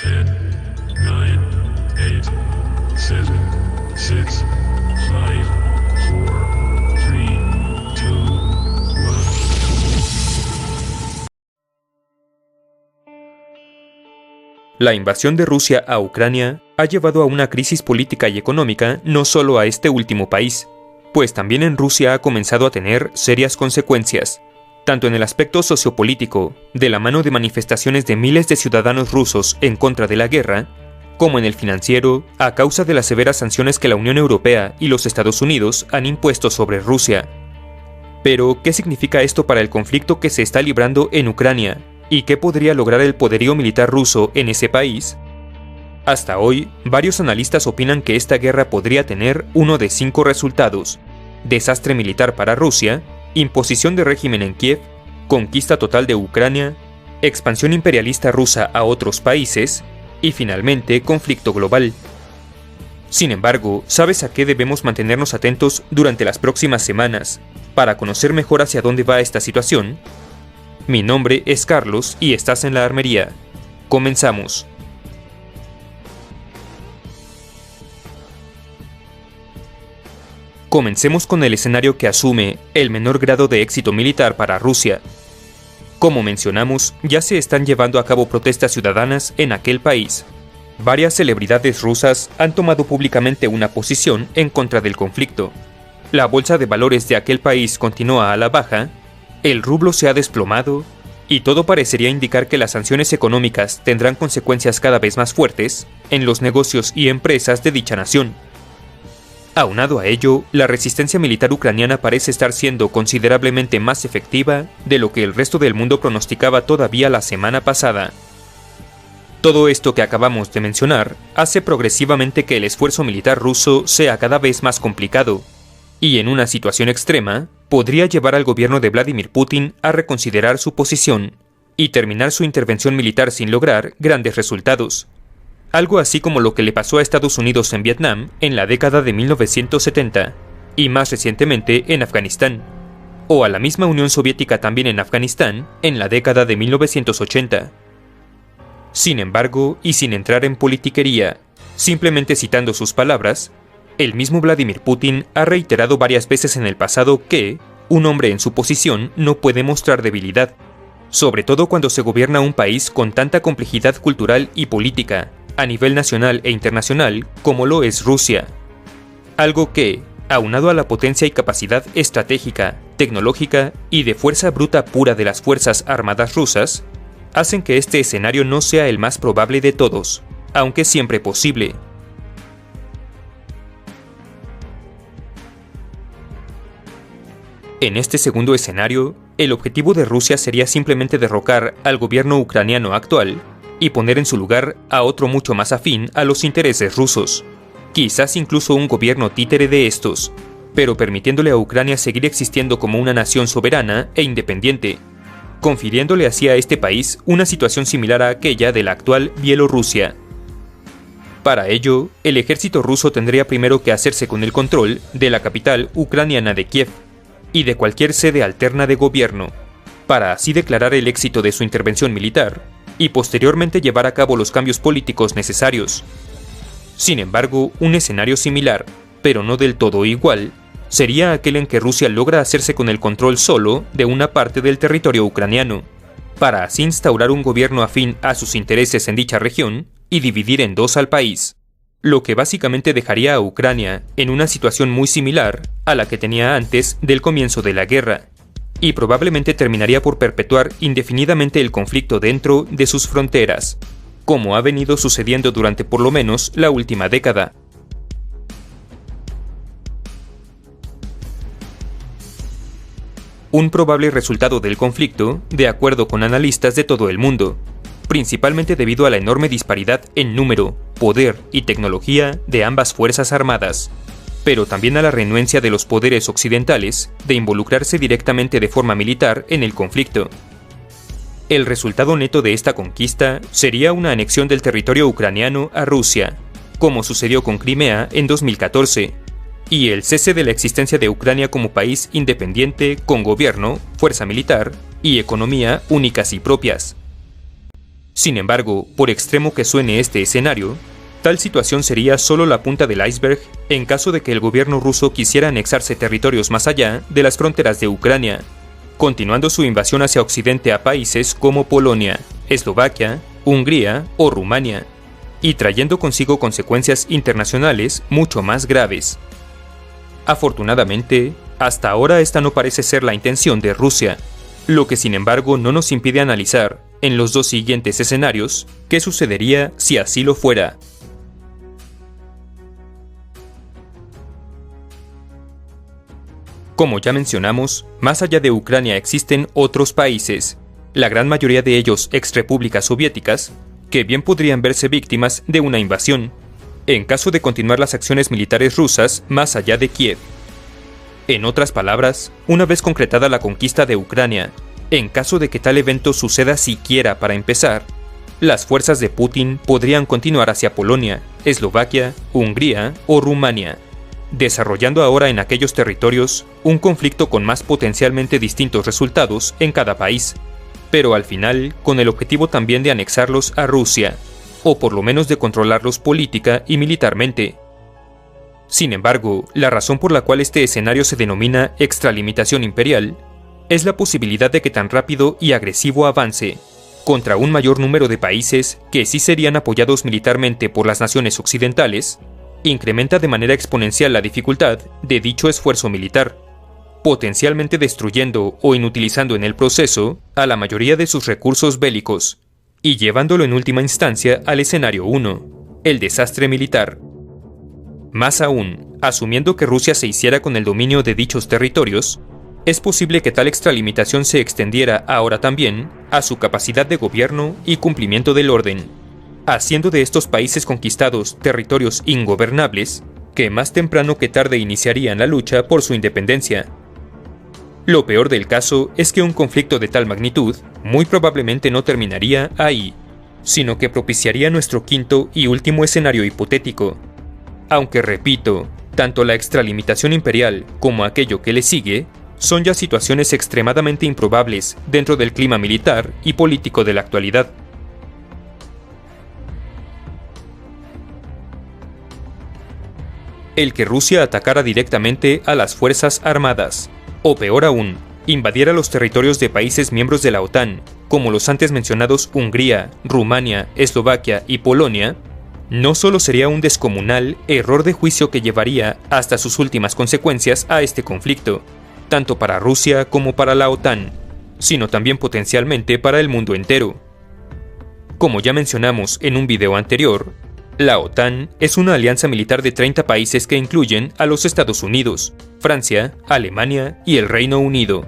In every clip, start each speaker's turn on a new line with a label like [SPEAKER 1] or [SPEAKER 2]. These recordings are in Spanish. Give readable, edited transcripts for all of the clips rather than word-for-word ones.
[SPEAKER 1] 10, 9, 8, 7, 6, 5, 4, 3, 2, 1.
[SPEAKER 2] La invasión de Rusia a Ucrania ha llevado a una crisis política y económica no solo a este último país, pues también en Rusia ha comenzado a tener serias consecuencias, tanto en el aspecto sociopolítico, de la mano de manifestaciones de miles de ciudadanos rusos en contra de la guerra, como en el financiero, a causa de las severas sanciones que la Unión Europea y los Estados Unidos han impuesto sobre Rusia. Pero, ¿qué significa esto para el conflicto que se está librando en Ucrania? ¿Y qué podría lograr el poderío militar ruso en ese país? Hasta hoy, varios analistas opinan que esta guerra podría tener uno de 5 resultados: desastre militar para Rusia, imposición de régimen en Kiev, conquista total de Ucrania, expansión imperialista rusa a otros países y finalmente conflicto global. Sin embargo, ¿sabes a qué debemos mantenernos atentos durante las próximas semanas para conocer mejor hacia dónde va esta situación? Mi nombre es Carlos y estás en la armería. Comenzamos. Comencemos con el escenario que asume el menor grado de éxito militar para Rusia. Como mencionamos, ya se están llevando a cabo protestas ciudadanas en aquel país. Varias celebridades rusas han tomado públicamente una posición en contra del conflicto. La bolsa de valores de aquel país continúa a la baja, el rublo se ha desplomado, y todo parecería indicar que las sanciones económicas tendrán consecuencias cada vez más fuertes en los negocios y empresas de dicha nación. Aunado a ello, la resistencia militar ucraniana parece estar siendo considerablemente más efectiva de lo que el resto del mundo pronosticaba todavía la semana pasada. Todo esto que acabamos de mencionar hace progresivamente que el esfuerzo militar ruso sea cada vez más complicado, y en una situación extrema, podría llevar al gobierno de Vladimir Putin a reconsiderar su posición y terminar su intervención militar sin lograr grandes resultados. Algo así como lo que le pasó a Estados Unidos en Vietnam en la década de 1970 y más recientemente en Afganistán, o a la misma Unión Soviética también en Afganistán en la década de 1980. Sin embargo, y sin entrar en politiquería, simplemente citando sus palabras, el mismo Vladimir Putin ha reiterado varias veces en el pasado que un hombre en su posición no puede mostrar debilidad, sobre todo cuando se gobierna un país con tanta complejidad cultural y política, a nivel nacional e internacional como lo es Rusia. Algo que, aunado a la potencia y capacidad estratégica, tecnológica y de fuerza bruta pura de las Fuerzas Armadas rusas, hacen que este escenario no sea el más probable de todos, aunque siempre posible. En este segundo escenario, el objetivo de Rusia sería simplemente derrocar al gobierno ucraniano actual y poner en su lugar a otro mucho más afín a los intereses rusos, quizás incluso un gobierno títere de estos, pero permitiéndole a Ucrania seguir existiendo como una nación soberana e independiente, confiriéndole así a este país una situación similar a aquella de la actual Bielorrusia. Para ello, el ejército ruso tendría primero que hacerse con el control de la capital ucraniana de Kiev y de cualquier sede alterna de gobierno, para así declarar el éxito de su intervención militar y posteriormente llevar a cabo los cambios políticos necesarios. Sin embargo, un escenario similar, pero no del todo igual, sería aquel en que Rusia logra hacerse con el control solo de una parte del territorio ucraniano, para así instaurar un gobierno afín a sus intereses en dicha región y dividir en dos al país, lo que básicamente dejaría a Ucrania en una situación muy similar a la que tenía antes del comienzo de la guerra, y probablemente terminaría por perpetuar indefinidamente el conflicto dentro de sus fronteras, como ha venido sucediendo durante por lo menos la última década. Un probable resultado del conflicto, de acuerdo con analistas de todo el mundo, principalmente debido a la enorme disparidad en número, poder y tecnología de ambas fuerzas armadas, pero también a la renuencia de los poderes occidentales de involucrarse directamente de forma militar en el conflicto. El resultado neto de esta conquista sería una anexión del territorio ucraniano a Rusia, como sucedió con Crimea en 2014, y el cese de la existencia de Ucrania como país independiente con gobierno, fuerza militar y economía únicas y propias. Sin embargo, por extremo que suene este escenario, tal situación sería solo la punta del iceberg en caso de que el gobierno ruso quisiera anexarse territorios más allá de las fronteras de Ucrania, continuando su invasión hacia Occidente a países como Polonia, Eslovaquia, Hungría o Rumania, y trayendo consigo consecuencias internacionales mucho más graves. Afortunadamente, hasta ahora esta no parece ser la intención de Rusia, lo que sin embargo no nos impide analizar, en los dos siguientes escenarios, qué sucedería si así lo fuera. Como ya mencionamos, más allá de Ucrania existen otros países, la gran mayoría de ellos exrepúblicas soviéticas, que bien podrían verse víctimas de una invasión, en caso de continuar las acciones militares rusas más allá de Kiev. En otras palabras, una vez concretada la conquista de Ucrania, en caso de que tal evento suceda siquiera para empezar, las fuerzas de Putin podrían continuar hacia Polonia, Eslovaquia, Hungría o Rumania, desarrollando ahora en aquellos territorios un conflicto con más potencialmente distintos resultados en cada país, pero al final con el objetivo también de anexarlos a Rusia, o por lo menos de controlarlos política y militarmente. Sin embargo, la razón por la cual este escenario se denomina extralimitación imperial es la posibilidad de que tan rápido y agresivo avance contra un mayor número de países que sí serían apoyados militarmente por las naciones occidentales, incrementa de manera exponencial la dificultad de dicho esfuerzo militar, potencialmente destruyendo o inutilizando en el proceso a la mayoría de sus recursos bélicos, y llevándolo en última instancia al escenario 1, el desastre militar. Más aún, asumiendo que Rusia se hiciera con el dominio de dichos territorios, es posible que tal extralimitación se extendiera ahora también a su capacidad de gobierno y cumplimiento del orden, haciendo de estos países conquistados territorios ingobernables que más temprano que tarde iniciarían la lucha por su independencia. Lo peor del caso es que un conflicto de tal magnitud muy probablemente no terminaría ahí, sino que propiciaría nuestro quinto y último escenario hipotético. Aunque repito, tanto la extralimitación imperial como aquello que le sigue son ya situaciones extremadamente improbables dentro del clima militar y político de la actualidad. El que Rusia atacara directamente a las fuerzas armadas, o peor aún, invadiera los territorios de países miembros de la OTAN, como los antes mencionados Hungría, Rumania, Eslovaquia y Polonia, no solo sería un descomunal error de juicio que llevaría hasta sus últimas consecuencias a este conflicto, tanto para Rusia como para la OTAN, sino también potencialmente para el mundo entero. Como ya mencionamos en un video anterior, la OTAN es una alianza militar de 30 países que incluyen a los Estados Unidos, Francia, Alemania y el Reino Unido,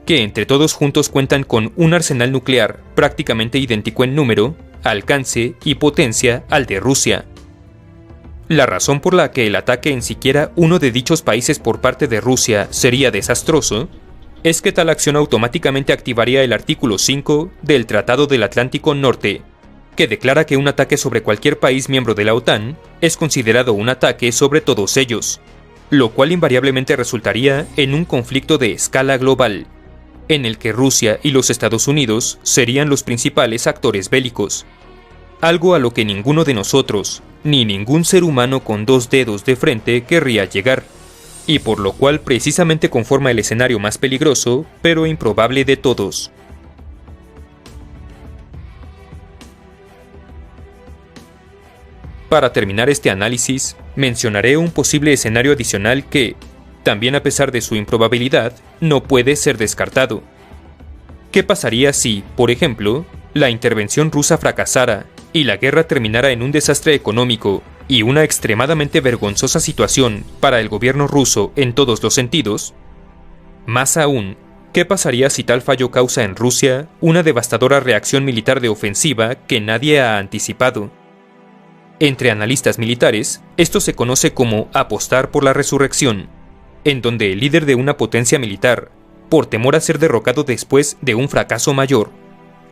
[SPEAKER 2] que entre todos juntos cuentan con un arsenal nuclear prácticamente idéntico en número, alcance y potencia al de Rusia. La razón por la que el ataque en siquiera uno de dichos países por parte de Rusia sería desastroso es que tal acción automáticamente activaría el artículo 5 del Tratado del Atlántico Norte, que declara que un ataque sobre cualquier país miembro de la OTAN es considerado un ataque sobre todos ellos, lo cual invariablemente resultaría en un conflicto de escala global, en el que Rusia y los Estados Unidos serían los principales actores bélicos, algo a lo que ninguno de nosotros, ni ningún ser humano con dos dedos de frente querría llegar, y por lo cual precisamente conforma el escenario más peligroso, pero improbable de todos. Para terminar este análisis, mencionaré un posible escenario adicional que, también a pesar de su improbabilidad, no puede ser descartado. ¿Qué pasaría si, por ejemplo, la intervención rusa fracasara y la guerra terminara en un desastre económico y una extremadamente vergonzosa situación para el gobierno ruso en todos los sentidos? Más aún, ¿qué pasaría si tal fallo causa en Rusia una devastadora reacción militar de ofensiva que nadie ha anticipado? Entre analistas militares, esto se conoce como apostar por la resurrección, en donde el líder de una potencia militar, por temor a ser derrocado después de un fracaso mayor,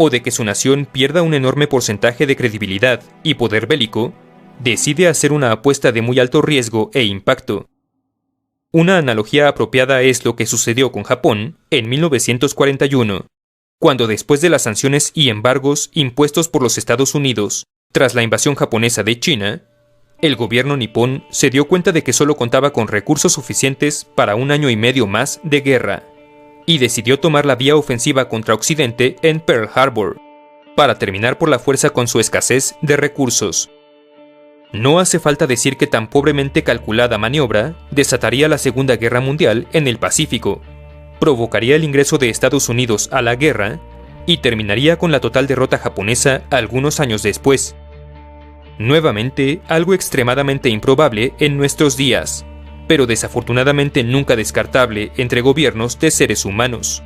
[SPEAKER 2] o de que su nación pierda un enorme porcentaje de credibilidad y poder bélico, decide hacer una apuesta de muy alto riesgo e impacto. Una analogía apropiada es lo que sucedió con Japón en 1941, cuando después de las sanciones y embargos impuestos por los Estados Unidos tras la invasión japonesa de China, el gobierno nipón se dio cuenta de que solo contaba con recursos suficientes para 1 año y medio más de guerra, y decidió tomar la vía ofensiva contra Occidente en Pearl Harbor, para terminar por la fuerza con su escasez de recursos. No hace falta decir que tan pobremente calculada maniobra desataría la Segunda Guerra Mundial en el Pacífico, provocaría el ingreso de Estados Unidos a la guerra y terminaría con la total derrota japonesa algunos años después. Nuevamente, algo extremadamente improbable en nuestros días, pero desafortunadamente nunca descartable entre gobiernos de seres humanos.